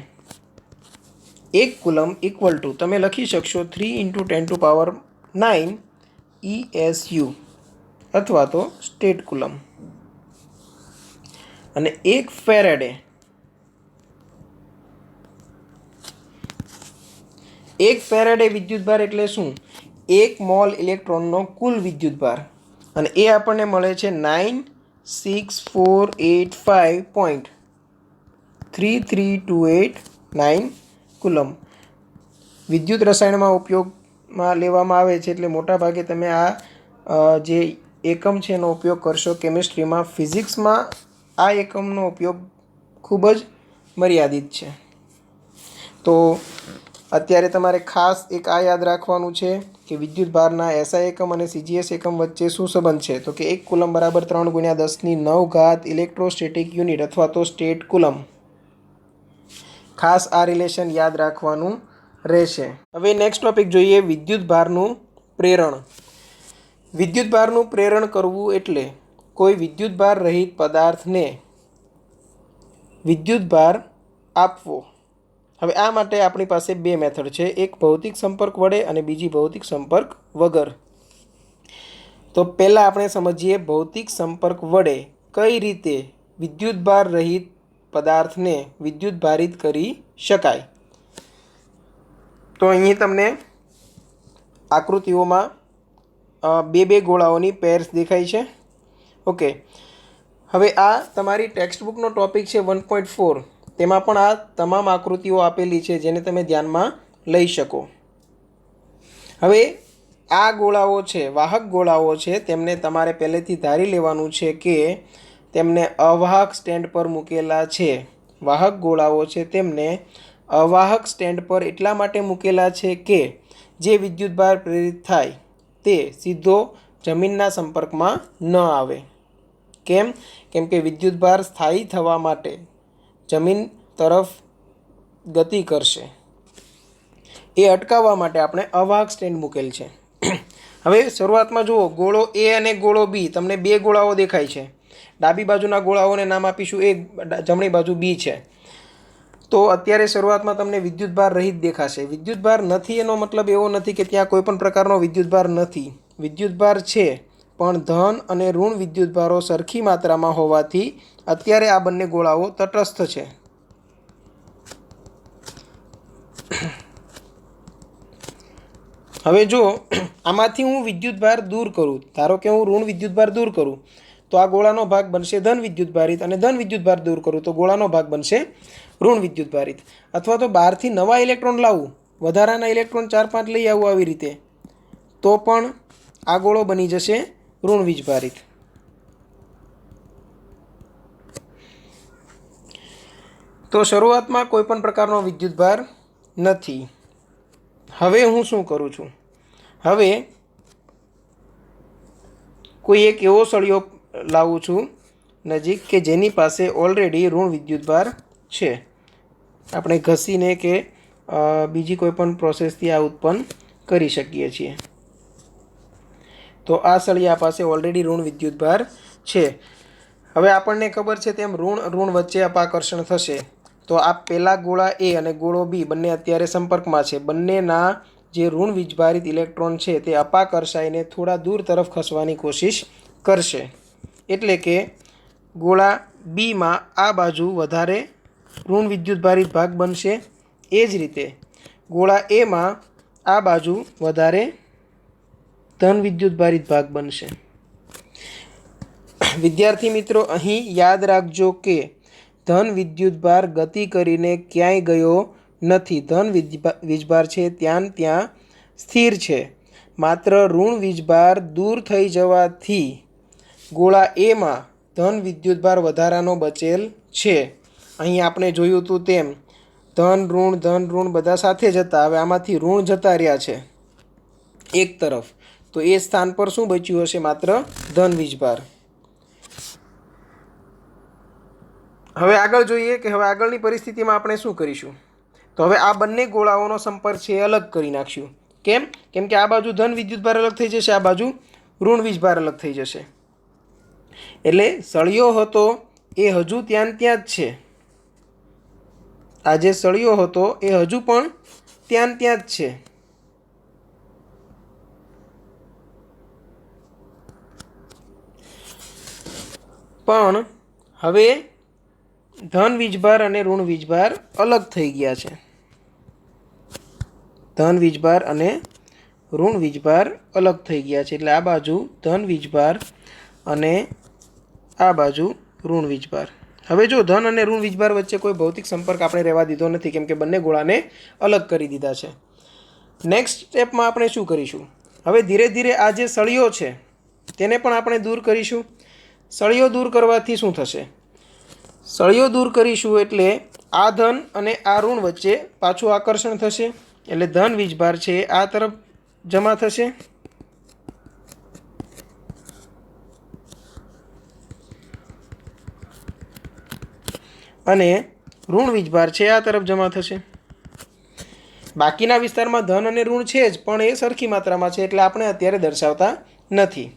1 કુલમ ઇક્વલ ટુ તમે લખી શકશો 3 × 10⁹ ESU અથવા તો સ્ટેટ કુલમ. અને 1 ફેરાડે 1 ફેરાડે વિદ્યુતભાર એટલે શું? 1 મોલ ઇલેક્ટ્રોનનો કુલ વિદ્યુતભાર. અને એ આપણને મળે છે 96485.33289 કુલમ. વિદ્યુત રસાયણમાં ઉપયોગમાં લેવામાં આવે છે, એટલે મોટા ભાગે તમે આ જે એકમ છે એનો ઉપયોગ કરશો કેમિસ્ટ્રીમાં. ફિઝિક્સમાં આ એકમનો ઉપયોગ ખૂબ જ મર્યાદિત છે. તો અત્યારે તમારે ખાસ એક આ યાદ રાખવાનું છે કે વિદ્યુતભારના SI એકમ અને CGS એકમ વચ્ચે શું સંબંધ છે? તો કે 1 કુલમ બરાબર 3 × 10⁹ ઇલેક્ટ્રોસ્ટેટિક યુનિટ અથવા તો સ્ટેટ કુલમ. ખાસ આ રિલેશન યાદ રાખવાનું રહેશે. હવે નેક્સ્ટ ટોપિક જોઈએ, વિદ્યુતભારનું પ્રેરણ. વિદ્યુતભારનું પ્રેરણ કરવું એટલે કોઈ વિદ્યુતભાર રહિત પદાર્થને વિદ્યુતભાર આપવો. હવે આ માટે આપણી પાસે 2 મેથડ છે, એક ભૌતિક સંપર્ક વડે અને બીજી ભૌતિક સંપર્ક વગર. તો પહેલાં આપણે સમજીએ ભૌતિક સંપર્ક વડે કઈ રીતે વિદ્યુતભાર રહિત પદાર્થને વિદ્યુતભારિત કરી શકાય. તો અહીં તમને આકૃતિઓમાં 2 ગોળાઓની પેર્સ દેખાય છે. ઓકે. હવે આ તમારી ટેક્સ્ટબુકનો ટોપિક છે 1.4. તેમાં પણ આ તમામ આકૃતિઓ આપેલી છે જેને તમે ધ્યાનમાં લઈ શકો. હવે આ ગોળાઓ છે, વાહક ગોળાઓ છે, તેમને તમારે પહેલેથી ધારી લેવાનું છે કે તેમને અવાહક સ્ટેન્ડ પર મૂકેલા છે. વાહક ગોળાઓ છે તેમને અવાહક સ્ટેન્ડ પર એટલા માટે મૂકેલા છે કે જે વિદ્યુતભાર પ્રેરિત થાય તે સીધો જમીનના સંપર્કમાં ન આવે. કેમ? કેમ કે વિદ્યુતભાર સ્થાયી થવા માટે જમીન તરફ ગતિ કરશે. એ અટકાવવા માટે આપણે અવાહક સ્ટેન્ડ મૂકેલ છે. હવે શરૂઆતમાં જુઓ, ગોળો A અને ગોળો B, તમને 2 ગોળાઓ દેખાય છે. ડાબી બાજુના ગોળાઓને નામ આપીશું A, જમણી બાજુ B છે. તો અત્યારે શરૂઆતમાં તમને વિદ્યુતભાર રહિત દેખાશે. વિદ્યુતભાર નથી એનો મતલબ એવો નથી કે ત્યાં કોઈ પણ પ્રકારનો વિદ્યુતભાર નથી. વિદ્યુતભાર છે, પણ ધન અને ઋણ વિદ્યુતભારો સરખી માત્રામાં હોવાથી અત્યારે આ બંને ગોળાઓ તટસ્થ છે. હવે જો આમાંથી હું વિદ્યુતભાર દૂર કરું, ધારો કે હું ઋણ વિદ્યુતભાર દૂર કરું, તો આ ગોળાનો ભાગ બનશે ધન વિદ્યુતભારિત, અને ધન વિદ્યુતભાર દૂર કરું તો ગોળાનો ભાગ બનશે ઋણ વિદ્યુતભારિત. અથવા તો બહારથી નવા ઇલેક્ટ્રોન લાવું, વધારાના ઇલેક્ટ્રોન 4-5 લઈ આવું આવી રીતે, તો પણ આ ગોળો બની જશે ઋણ વીજભારિત. તો શરૂઆતમાં કોઈ પણ પ્રકારનો વિદ્યુતભાર નથી. હવે હું શું કરું છું? હવે કોઈ એક એવો સળિયો લાવું છું નજીક કે જેની પાસે ઓલરેડી ઋણ વિદ્યુતભાર છે. આપણે ઘસીને કે બીજી કોઈ પણ પ્રોસેસથી આ ઉત્પન્ન કરી શકીએ છીએ. તો આ સળિયા પાસે ઓલરેડી ઋણ વિદ્યુતભાર છે. હવે આપણને ખબર છે તેમ ઋણ વચ્ચે અપાકર્ષણ થશે. તો આ પહેલા ગોળા A અને ગોળો B બંને અત્યારે સંપર્કમાં છે. બંનેના જે ઋણ વીજભારિત ઇલેક્ટ્રોન છે તે અપાકર્ષાઈને થોડા દૂર તરફ ખસવાની કોશિશ કરશે. એટલે કે ગોળા બીમાં આ બાજુ વધારે ઋણ વિદ્યુતભારિત ભાગ બનશે. એ જ રીતે ગોળા એમાં આ બાજુ વધારે ધન વિદ્યુતભારિત ભાગ બનશે. વિદ્યાર્થી મિત્રો, અહીં યાદ રાખજો કે ધન વિદ્યુતભાર ગતિ કરીને ક્યાંય ગયો નથી. ધન વીજભાર છે ત્યાં સ્થિર છે. માત્ર ઋણ વીજભાર દૂર થઈ જવાથી ગોળા એમાં ધન વિદ્યુતભાર વધારાનો બચેલ છે. અહીં આપણે જોયું હતું તેમ ધન ઋણ બધા સાથે જતા, હવે આમાંથી ઋણ જતા રહ્યા છે એક તરફ, તો એ સ્થાન પર શું બચ્યું હશે? માત્ર ધન વીજભાર. હવે આગળ જોઈએ કે હવે આગળની પરિસ્થિતિમાં આપણે શું કરીશું. તો હવે આ બંને ગોળાઓનો સંપર્ક છે એ અલગ કરી નાખશું. કેમ? કેમ કે આ બાજુ ધન વિદ્યુતભાર અલગ થઈ જશે, આ બાજુ ઋણ વીજભાર અલગ થઈ જશે. એટલે સળિયો હતો એ હજુ ત્યાં જ છે. આ જે સળિયો હતો એ હજુ પણ ત્યાં જ છે. પણ હવે ધન વીજભાર અને ઋણ વીજભાર અલગ થઈ ગયા છે. ધન વીજભાર અને ઋણ વીજભાર અલગ થઈ ગયા છે. એટલે આ બાજુ ધન વીજભાર અને આ બાજુ ઋણ વીજભાર. હવે જો ધન અને ઋણ વીજભાર વચ્ચે કોઈ ભૌતિક સંપર્ક આપણે રહેવા દીધો નથી, કેમ કે બંને ગોળાને અલગ કરી દીધા છે. નેક્સ્ટ સ્ટેપમાં આપણે શું કરીશું? હવે ધીરે ધીરે આ જે સળિયો છે તેને પણ આપણે દૂર કરીશું. સળિયો દૂર કરવાથી શું થશે? સળિયો દૂર કરીશું એટલે આ ધન અને આ ઋણ વચ્ચે પાછું આકર્ષણ થશે. એટલે ધન વીજભાર છે આ તરફ જમા થશે અને ઋણ વીજભાર છે આ તરફ જમા થશે. બાકીના વિસ્તારમાં ધન અને ઋણ છે જ, પણ એ સરખી માત્રામાં છે એટલે આપણે અત્યારે દર્શાવતા નથી.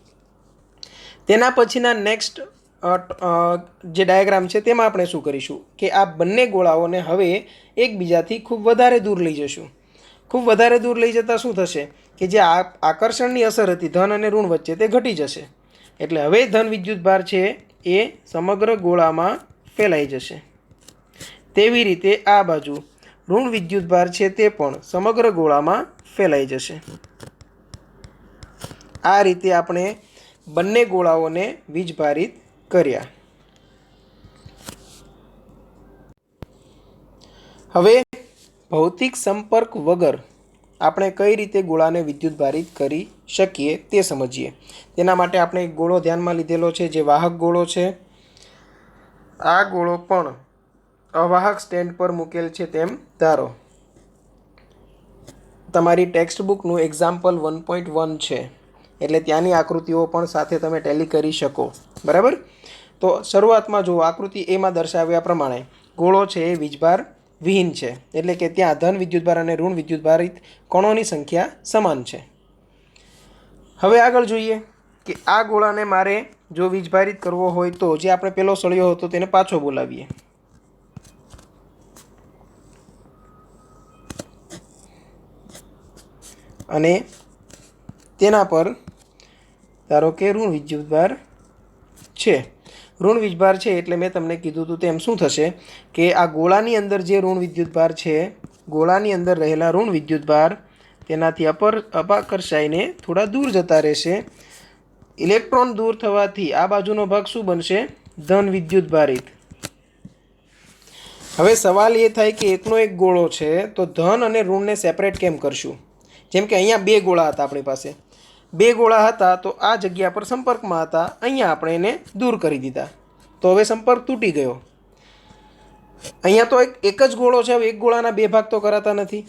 તેના પછીના નેક્સ્ટ જે ડાયાગ્રામ છે તેમાં આપણે શું કરીશું કે આ બંને ગોળાઓને હવે એકબીજાથી ખૂબ વધારે દૂર લઈ જશું. ખૂબ વધારે દૂર લઈ જતાં શું થશે કે જે આકર્ષણની અસર હતી ધન અને ઋણ વચ્ચે તે ઘટી જશે. એટલે હવે ધન વિદ્યુતભાર છે એ સમગ્ર ગોળામાં ફેલાઈ જશે. તેવી રીતે આ બાજુ ઋણ વિદ્યુતભાર છે તે પણ સમગ્ર ગોળામાં ફેલાઈ જશે. આ રીતે આપણે બંને ગોળાઓને વીજભારિત કર્યા. હવે ભૌતિક સંપર્ક વગર આપણે કઈ રીતે ગોળાને વિદ્યુતભારિત કરી શકીએ તે સમજીએ. તેના માટે આપણે એક ગોળો ધ્યાનમાં લીધેલો છે જે વાહક ગોળો છે. આ ગોળો પણ અવાહક સ્ટેન્ડ પર મૂકેલ છે તેમ ધારો. તમારી ટેક્સ્ટ બુકનું એક્ઝામ્પલ 1.1 છે એટલે ત્યાંની આકૃતિઓ પણ સાથે તમે ટેલી કરી શકો. બરાબર? તો શરૂઆતમાં જો આકૃતિ એમાં દર્શાવ્યા પ્રમાણે ગોળો છે એ વીજભાર વિહીન છે, એટલે કે ત્યાં ધન વિદ્યુતભાર અને ઋણ વિદ્યુતભારિત કણોની સંખ્યા સમાન છે. હવે આગળ જોઈએ કે આ ગોળાને મારે જો વીજભારિત કરવો હોય તો જે આપણે પહેલો સળિયો હતો તેને પાછો બોલાવીએ. અને તેના પર ધારો કે ઋણ વિદ્યુતભાર છે. ઋણ વીજભાર છે એટલે મેં તમને કીધું હતું તેમ શું થશે કે આ ગોળાની અંદર જે ઋણ વિદ્યુતભાર છે, ગોળાની અંદર રહેલા ઋણ વિદ્યુતભાર તેનાથી અપાકર્ષાઈને થોડા દૂર જતા રહેશે. ઇલેક્ટ્રોન દૂર થવાથી આ બાજુનો ભાગ શું બનશે? ધન વિદ્યુતભારિત. હવે સવાલ એ થાય કે એકનો એક ગોળો છે તો ધન અને ઋણને સેપરેટ કેમ કરશું? જેમ કે અહીંયા બે ગોળા હતા આપણી પાસે. બે ગોળા હતા તો આ જગ્યા પર સંપર્કમાં હતા, અહીંયા આપણે એને દૂર કરી દીધા તો હવે સંપર્ક તૂટી ગયો. અહીંયા તો એક જ ગોળો છે, હવે એક ગોળાના બે ભાગ તો કરાતા નથી.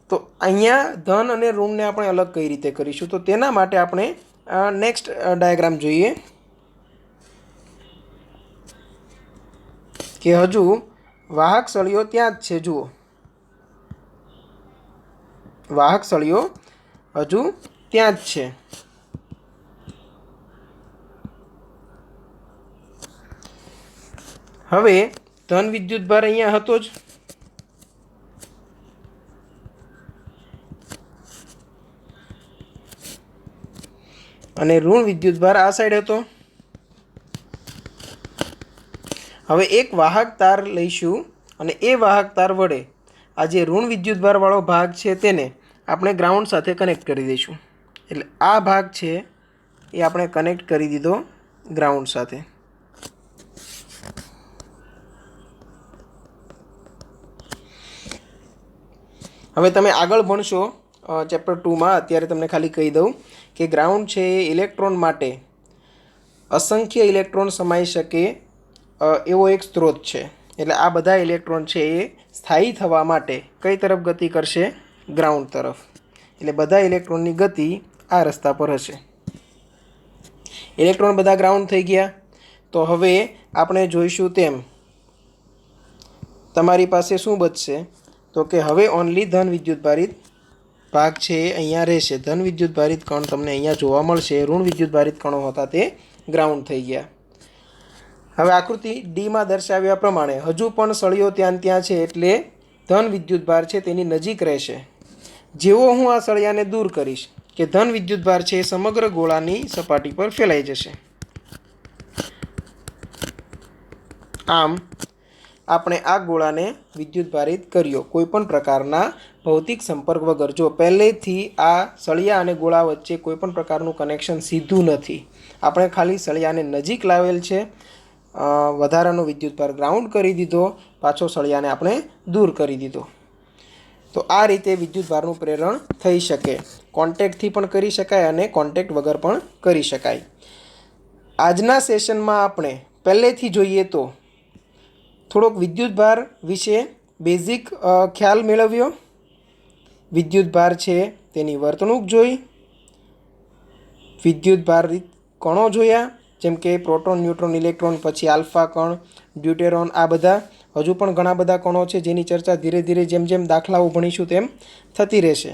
તો અહીંયા ધન અને ઋણને આપણે અલગ કઈ રીતે કરીશું? તો તેના માટે આપણે નેક્સ્ટ ડાયાગ્રામ જોઈએ કે હજુ વાહક સળિયો ત્યાં જ છે. જુઓ, વાહક સળિયો હજુ ત્યાં જ છે. હવે ધન વિદ્યુતભાર અહીંયા હતો જ, અને ઋણ વિદ્યુતભાર આ સાઈડ હતો. હવે એક વાહક તાર લઈશું અને એ વાહક તાર વડે આ જે ઋણ વિદ્યુતભારવાળો ભાગ છે તેને આપણે ગ્રાઉન્ડ સાથે કનેક્ટ કરી દઈશું. એટલે આ ભાગ છે એ આપણે કનેક્ટ કરી દીધો ગ્રાઉન્ડ સાથે. હવે તમે આગળ ભણશો ચેપ્ટર 2માં. અત્યારે તમને ખાલી કહી દઉં કે ગ્રાઉન્ડ છે એ ઇલેક્ટ્રોન માટે અસંખ્ય ઇલેક્ટ્રોન સમાઈ શકે એવો એક સ્ત્રોત છે. એટલે આ બધા ઇલેક્ટ્રોન છે એ સ્થાયી થવા માટે કઈ તરફ ગતિ કરશે? ગ્રાઉન્ડ તરફ. એટલે બધા ઇલેક્ટ્રોનની ગતિ આ રસ્તા પર હશે. ઇલેક્ટ્રોન બધા ગ્રાઉન્ડ થઈ ગયા. તો હવે આપણે જોઈશું તેમ તમારી પાસે શું બચશે? તો કે હવે ઓનલી ધન વિદ્યુતભારિત ભાગ છે એ અહીંયા રહેશે. ધન વિદ્યુતભારિત કણ તમને અહીંયા જોવા મળશે. ઋણ વિદ્યુતભારિત કણો હતા તે ગ્રાઉન્ડ થઈ ગયા. હવે આકૃતિ ડીમાં દર્શાવ્યા પ્રમાણે હજુ પણ સળિયો ત્યાં છે એટલે ધન વિદ્યુતભાર છે તેની નજીક રહેશે. જેવો હું આ સળિયાને દૂર કરીશ કે ધન વિદ્યુતભાર છે એ સમગ્ર ગોળાની સપાટી પર ફેલાઈ જશે. આમ આપણે આ ગોળાને વિદ્યુતભારિત કર્યો કોઈપણ પ્રકારના ભૌતિક સંપર્ક વગર. જો પહેલેથી આ સળિયા અને ગોળા વચ્ચે કોઈપણ પ્રકારનું કનેક્શન સીધું નથી, આપણે ખાલી સળિયાને નજીક લાવેલ છે, વધારાનો વિદ્યુતભાર ગ્રાઉન્ડ કરી દીધો, પાછો સળિયાને આપણે દૂર કરી દીધો. તો આ રીતે વિદ્યુતભારનું પ્રેરણ થઈ શકે. કોન્ટેક્ટથી પણ કરી શકાય અને કોન્ટેક્ટ વગર પણ કરી શકાય. આજના સેશનમાં આપણે પહેલેથી જોઈએ તો થોડોક વિદ્યુતભાર વિશે બેઝિક ખ્યાલ મેળવ્યો. વિદ્યુતભાર છે તેની વર્તણૂક જોઈ, વિદ્યુતભારિત કણો જોયા જેમ કે પ્રોટોન, ન્યુટ્રોન, ઇલેક્ટ્રોન, પછી આલ્ફા કણ, ડ્યુટેરોન, આ બધા. હજુ પણ ઘણા બધા કણો છે જેની ચર્ચા ધીરે ધીરે જેમ જેમ દાખલાઓ ભણીશું તેમ થતી રહેશે.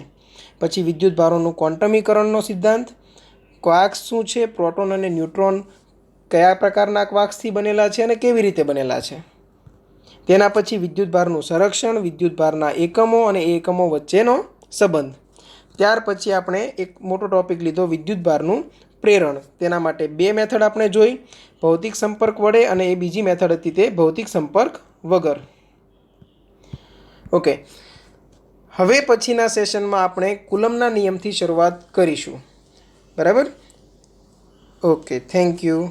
પછી વિદ્યુતભારોનું ક્વોન્ટમીકરણનો સિદ્ધાંત, ક્વાર્ક્સ શું છે, પ્રોટોન અને ન્યુટ્રોન કયા પ્રકારના ક્વાર્ક્સથી બનેલા છે અને કેવી રીતે બનેલા છે. તેના પછી વિદ્યુતભારનું સંરક્ષણ, વિદ્યુતભારના એકમો અને એ એકમો વચ્ચેનો સંબંધ. ત્યાર પછી આપણે એક મોટો ટોપિક લીધો વિદ્યુતભારનું પ્રેરણ. તેના માટે બે મેથડ આપણે જોઈ, ભૌતિક સંપર્ક વડે અને એ બીજી મેથડ હતી તે ભૌતિક સંપર્ક વગર. ઓકે, હવે પછીના સેશનમાં આપણે કુલમના નિયમથી શરૂઆત કરીશું. બરાબર? Okay, thank you.